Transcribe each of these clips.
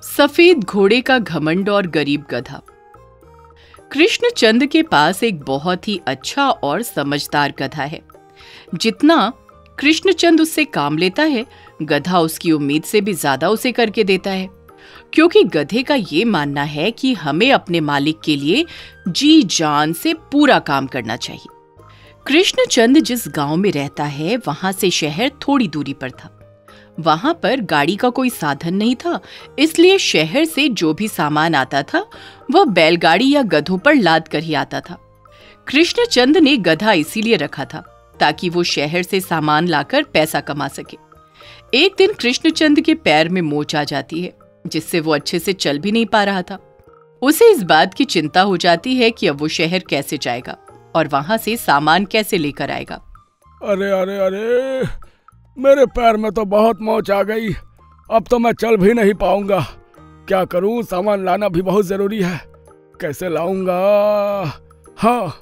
सफेद घोड़े का घमंड और गरीब गधा। कृष्णचंद के पास एक बहुत ही अच्छा और समझदार गधा है। जितना कृष्णचंद उससे काम लेता है, गधा उसकी उम्मीद से भी ज्यादा उसे करके देता है, क्योंकि गधे का ये मानना है कि हमें अपने मालिक के लिए जी जान से पूरा काम करना चाहिए। कृष्णचंद जिस गांव में रहता है, वहां से शहर थोड़ी दूरी पर था। वहां पर गाड़ी का कोई साधन नहीं था, इसलिए शहर से जो भी सामान आता था वह बैलगाड़ी या गधों पर लाद कर ही आता था। कृष्णचंद ने गधा इसीलिए रखा था ताकि वो शहर से सामान लाकर पैसा कमा सके। एक दिन कृष्णचंद के पैर में मोच आ जाती है, जिससे वो अच्छे से चल भी नहीं पा रहा था। उसे इस बात की चिंता हो जाती है कि अब वो शहर कैसे जाएगा और वहां से सामान कैसे लेकर आएगा। अरे अरे अरे, मेरे पैर में तो बहुत मोच आ गई। अब तो मैं चल भी नहीं पाऊंगा। क्या करूं, सामान लाना भी बहुत जरूरी है। कैसे लाऊंगा? हाँ,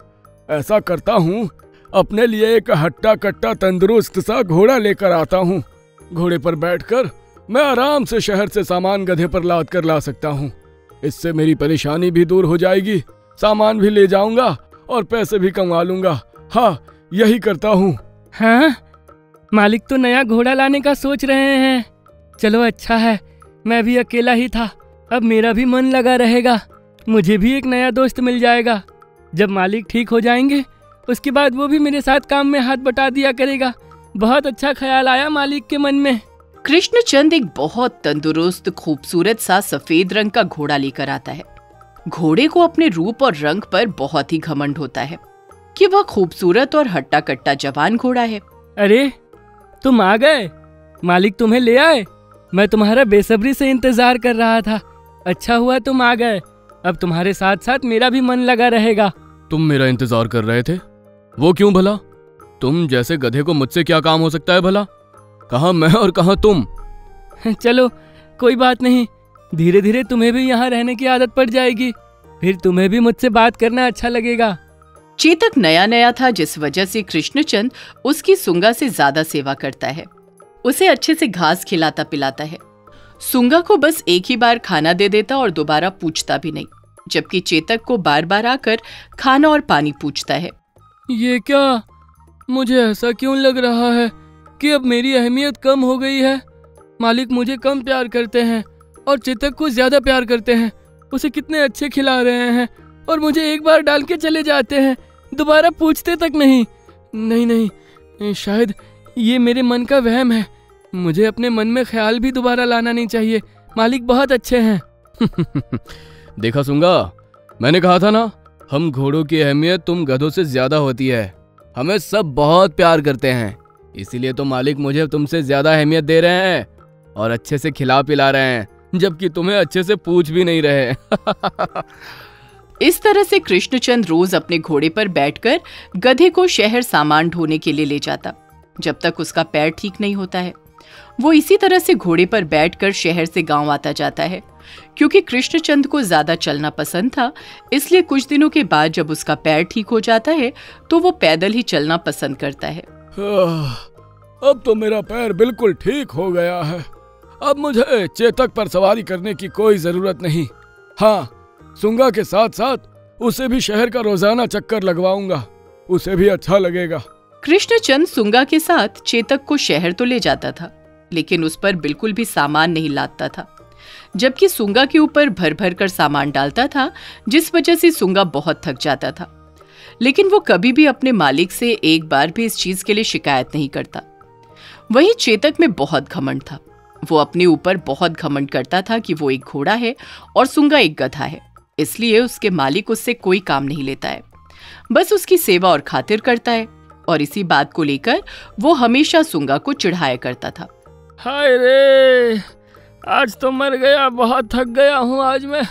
ऐसा करता हूँ, अपने लिए एक हट्टा कट्टा तंदुरुस्त सा घोड़ा लेकर आता हूँ। घोड़े पर बैठकर मैं आराम से शहर से सामान गधे पर लाद कर ला सकता हूँ। इससे मेरी परेशानी भी दूर हो जाएगी, सामान भी ले जाऊंगा और पैसे भी कमा लूंगा। हाँ, यही करता हूँ। हाँ, मालिक तो नया घोड़ा लाने का सोच रहे हैं। चलो अच्छा है, मैं भी अकेला ही था, अब मेरा भी मन लगा रहेगा। मुझे भी एक नया दोस्त मिल जाएगा। जब मालिक ठीक हो जाएंगे उसके बाद वो भी मेरे साथ काम में हाथ बटा दिया करेगा। बहुत अच्छा ख्याल आया मालिक के मन में। कृष्णचंद एक बहुत तंदुरुस्त खूबसूरत सा सफेद रंग का घोड़ा लेकर आता है। घोड़े को अपने रूप और रंग पर बहुत ही घमंड होता है कि वह खूबसूरत और हट्टा कट्टा जवान घोड़ा है। अरे, तुम आ गए। मालिक तुम्हें ले आए। मैं तुम्हारा बेसब्री से इंतजार कर रहा था। अच्छा हुआ तुम आ गए। अब तुम्हारे साथ साथ मेरा भी मन लगा रहेगा। तुम मेरा इंतजार कर रहे थे? वो क्यों भला? तुम जैसे गधे को मुझसे क्या काम हो सकता है भला? कहाँ मैं और कहाँ तुम? चलो कोई बात नहीं, धीरे धीरे तुम्हें भी यहाँ रहने की आदत पड़ जाएगी, फिर तुम्हें भी मुझसे बात करना अच्छा लगेगा। चेतक नया नया था, जिस वजह से कृष्णचंद उसकी सुंगा से ज्यादा सेवा करता है। उसे अच्छे से घास खिलाता पिलाता है। सुंगा को बस एक ही बार खाना दे देता और दोबारा पूछता भी नहीं, जबकि चेतक को बार बार आकर खाना और पानी पूछता है। ये क्या? मुझे ऐसा क्यों लग रहा है कि अब मेरी अहमियत कम हो गई है। मालिक मुझे कम प्यार करते हैं और चेतक को ज्यादा प्यार करते हैं। उसे कितने अच्छे खिला रहे हैं और मुझे एक बार डाल के चले जाते हैं, दोबारा पूछते तक नहीं। नहीं नहीं, शायद ये मेरे मन का वहम है। मुझे अपने मन में ख्याल भी दोबारा लाना नहीं चाहिए। मालिक बहुत अच्छे हैं। देखा सुंगा, मैंने कहा था ना, हम घोड़ों की अहमियत तुम गधों से ज्यादा होती है। हमें सब बहुत प्यार करते हैं, इसीलिए तो मालिक मुझे तुमसे ज्यादा अहमियत दे रहे हैं और अच्छे से खिला पिला रहे हैं, जबकि तुम्हें अच्छे से पूछ भी नहीं रहे। इस तरह से कृष्णचंद रोज अपने घोड़े पर बैठकर गधे को शहर सामान ढोने के लिए ले जाता, जब तक उसका पैर ठीक नहीं होता है। वो इसी तरह से घोड़े पर बैठकर शहर से गांव आता जाता है। क्योंकि कृष्णचंद को ज्यादा चलना पसंद था, इसलिए कुछ दिनों के बाद जब उसका पैर ठीक हो जाता है तो वो पैदल ही चलना पसंद करता है। अब तो मेरा पैर बिल्कुल ठीक हो गया है। अब मुझे चेतक पर सवारी करने की कोई जरूरत नहीं। हाँ, सुंगा के साथ साथ उसे भी शहर का रोजाना चक्कर लगवाऊंगा, उसे भी अच्छा लगेगा। कृष्णचंद सुंगा के साथ चेतक को शहर तो ले जाता था, लेकिन उस पर बिल्कुल भी सामान नहीं लादता था, जबकि सुंगा के ऊपर भर भर कर सामान डालता था, जिस वजह से सुंगा बहुत थक जाता था। लेकिन वो कभी भी अपने मालिक से एक बार भी इस चीज के लिए शिकायत नहीं करता। वहीं चेतक में बहुत घमंड था। वो अपने ऊपर बहुत घमंड करता था कि वो एक घोड़ा है और सुंगा एक गधा है, इसलिए उसके मालिक उससे कोई काम नहीं लेता है, बस उसकी सेवा और खातिर करता है। और इसी बात को लेकर वो हमेशा सुंगा को चिढ़ाया करता था। हाय रे, आज तो मर गया, बहुत थक गया हूँ आज मैं।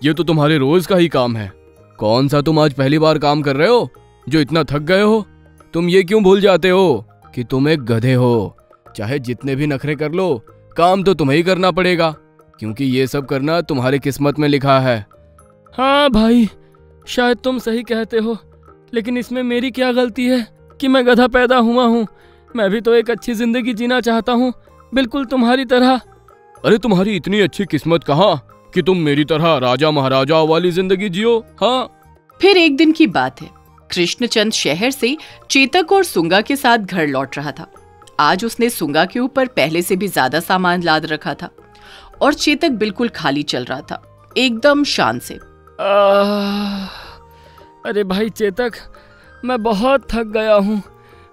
ये तो तुम्हारे रोज का ही काम है। कौन सा तुम आज पहली बार काम कर रहे हो जो इतना थक गए हो? तुम ये क्यों भूल जाते हो कि तुम एक गधे हो? चाहे जितने भी नखरे कर लो, काम तो तुम्हें ही करना पड़ेगा, क्योंकि ये सब करना तुम्हारी किस्मत में लिखा है। हाँ भाई, शायद तुम सही कहते हो, लेकिन इसमें मेरी क्या गलती है कि मैं गधा पैदा हुआ हूँ। मैं भी तो एक अच्छी जिंदगी जीना चाहता हूँ, बिल्कुल तुम्हारी तरह। अरे तुम्हारी इतनी अच्छी किस्मत कहाँ कि तुम मेरी तरह राजा महाराजा वाली जिंदगी जियो। हाँ। फिर एक दिन की बात है, कृष्णचंद शहर से चेतक और सुंगा के साथ घर लौट रहा था। आज उसने सुंगा के ऊपर पहले से भी ज्यादा सामान लाद रखा था और चेतक बिल्कुल खाली चल रहा था, एकदम शान से। अरे भाई चेतक, मैं बहुत थक गया हूँ।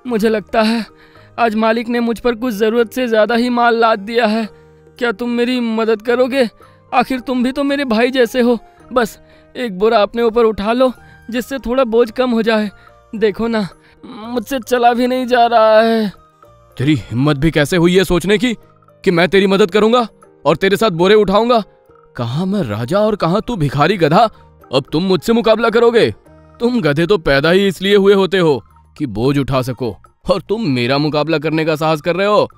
मुझे लगता है आज मालिक ने मुझ पर कुछ ज़रूरत से ज़्यादा ही माल लाद दिया है। क्या तुम मेरी मदद करोगे? आखिर तुम भी तो मेरे भाई जैसे हो। बस एक बोरा अपने ऊपर उठा लो जिससे थोड़ा बोझ कम हो जाए। देखो ना, मुझसे चला भी नहीं जा रहा है। तेरी हिम्मत भी कैसे हुई है सोचने की कि मैं तेरी मदद करूंगा और तेरे साथ बोरे उठाऊंगा? कहाँ मैं राजा और कहाँ तू भिखारी गधा। अब तुम मुझसे मुकाबला करोगे? तुम गधे तो पैदा ही इसलिए हुए होते हो कि बोझ उठा सको, और तुम मेरा मुकाबला करने का साहस कर रहे हो।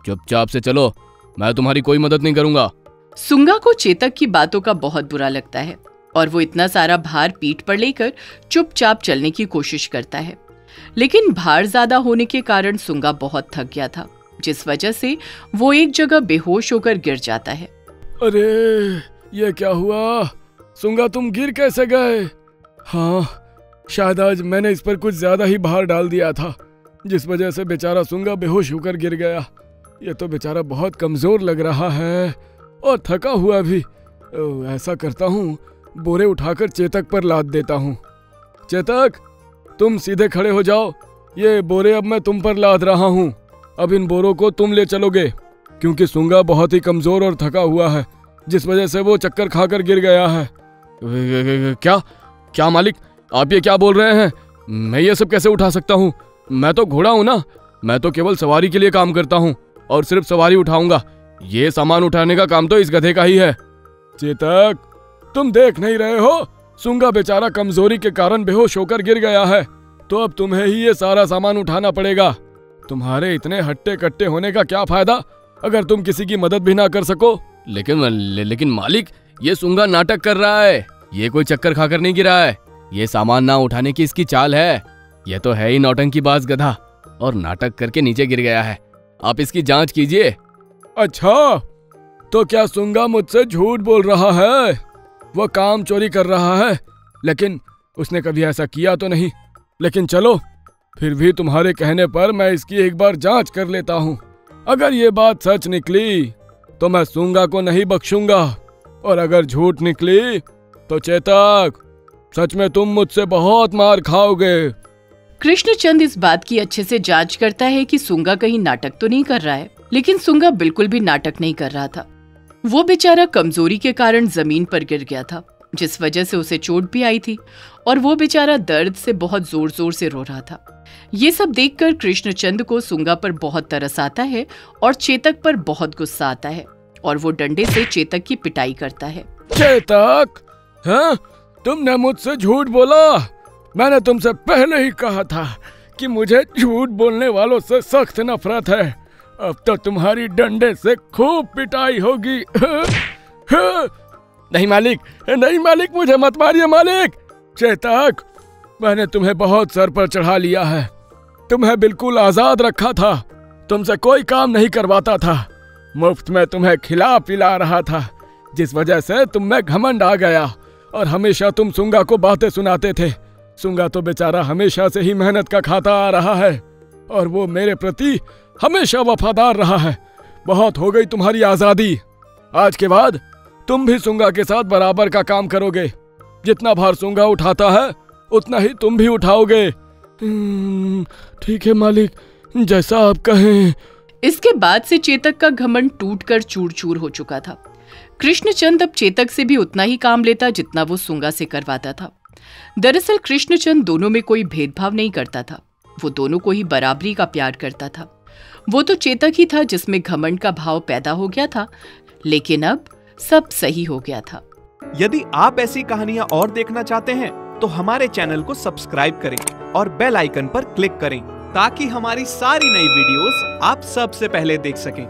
चुपचाप से चलो, मैं तुम्हारी कोई मदद नहीं करूंगा। सुंगा को चेतक की बातों का बहुत बुरा लगता है और वो इतना सारा भार पीठ पर लेकर चुपचाप चलने की कोशिश करता है, लेकिन भार ज्यादा होने के कारण सुंगा बहुत थक गया था, जिस वजह से वो एक जगह बेहोश होकर गिर जाता है। अरे ये क्या हुआ? सुंगा तुम गिर कैसे गए? हाँ, शायद आज मैंने इस पर कुछ ज्यादा ही भार डाल दिया था, जिस वजह से बेचारा सुंगा बेहोश होकर गिर गया। ये तो बेचारा बहुत कमजोर लग रहा है और थका हुआ भी। ऐसा करता हूँ, बोरे उठाकर चेतक पर लाद देता हूँ। चेतक, तुम सीधे खड़े हो जाओ। ये बोरे अब मैं तुम पर लाद रहा हूँ। अब इन बोरों को तुम ले चलोगे, क्योंकि सुंगा बहुत ही कमजोर और थका हुआ है, जिस वजह से वो चक्कर खाकर गिर गया है। क्या क्या मालिक, आप ये क्या बोल रहे हैं? मैं ये सब कैसे उठा सकता हूँ? मैं तो घोड़ा हूँ ना। मैं तो केवल सवारी के लिए काम करता हूँ और सिर्फ सवारी उठाऊंगा। ये सामान उठाने का काम तो इस गधे का ही है। चेतक, तुम देख नहीं रहे हो? सुंगा बेचारा कमजोरी के कारण बेहोश होकर गिर गया है, तो अब तुम्हें ही ये सारा सामान उठाना पड़ेगा। तुम्हारे इतने हट्टे कट्टे होने का क्या फायदा अगर तुम किसी की मदद भी ना कर सको। लेकिन मालिक, ये सुंगा नाटक कर रहा है। ये कोई चक्कर खाकर नहीं गिरा है। ये सामान ना उठाने की इसकी चाल है। ये तो है ही नौटंकीबाज गधा, और नाटक करके नीचे गिर गया है। आप इसकी जांच कीजिए। अच्छा, तो क्या सुंगा मुझसे झूठ बोल रहा है? वो काम चोरी कर रहा है, लेकिन उसने कभी ऐसा किया तो नहीं। लेकिन चलो, फिर भी तुम्हारे कहने पर मैं इसकी एक बार जांच कर लेता हूँ। अगर ये बात सच निकली तो मैं सुंगा को नहीं बख्शूंगा, और अगर झूठ निकली तो चेतक, सच में तुम मुझसे बहुत मार खाओगे। कृष्णचंद इस बात की अच्छे से जांच करता है कि सुंगा कहीं नाटक तो नहीं कर रहा है, लेकिन सुंगा बिल्कुल भी नाटक नहीं कर रहा था। वो बेचारा कमजोरी के कारण जमीन पर गिर गया था, जिस वजह से उसे चोट भी आई थी, और वो बेचारा दर्द से बहुत जोर जोर से रो रहा था। ये सब देखकर कृष्णचंद को सुंगा पर बहुत तरस आता है और चेतक पर बहुत गुस्सा आता है, और वो डंडे से चेतक की पिटाई करता है। चेतक, हाँ, तुमने मुझसे झूठ बोला। मैंने तुमसे पहले ही कहा था कि मुझे झूठ बोलने वालों से सख्त नफरत है। अब तो तुम्हारी डंडे से खूब पिटाई होगी। नहीं मालिक, नहीं मालिक, मुझे मत मारिए मालिक। चेतक, मैंने तुम्हें बहुत सर पर चढ़ा लिया है। तुम्हें बिल्कुल आजाद रखा था, तुमसे कोई काम नहीं करवाता था, मुफ्त में तुम्हें खिला पिला रहा था, जिस वजह से तुम में घमंड आ गया और हमेशा तुम सुंगा को बातें सुनाते थे। सुंगा तो बेचारा हमेशा से ही मेहनत का खाता आ रहा है और वो मेरे प्रति हमेशा वफादार रहा है। बहुत हो गई तुम्हारी आजादी। आज के बाद तुम भी सुंगा के साथ बराबर का काम करोगे। जितना भार सुंगा उठाता है उतना ही तुम भी उठाओगे। ठीक है मालिक, जैसा आप कहें। इसके बाद से चेतक का घमंड टूटकर चूर चूर हो चुका था। कृष्णचंद अब चेतक से भी उतना ही काम लेता जितना वो सुंगा से करवाता था। दरअसल कृष्णचंद दोनों में कोई भेदभाव नहीं करता था, वो दोनों को ही बराबरी का प्यार करता था। वो तो चेतक ही था जिसमें घमंड का भाव पैदा हो गया था, लेकिन अब सब सही हो गया था। यदि आप ऐसी कहानियां और देखना चाहते हैं तो हमारे चैनल को सब्सक्राइब करें और बेल आइकन पर क्लिक करें, ताकि हमारी सारी नई वीडियोस आप सबसे पहले देख सकें।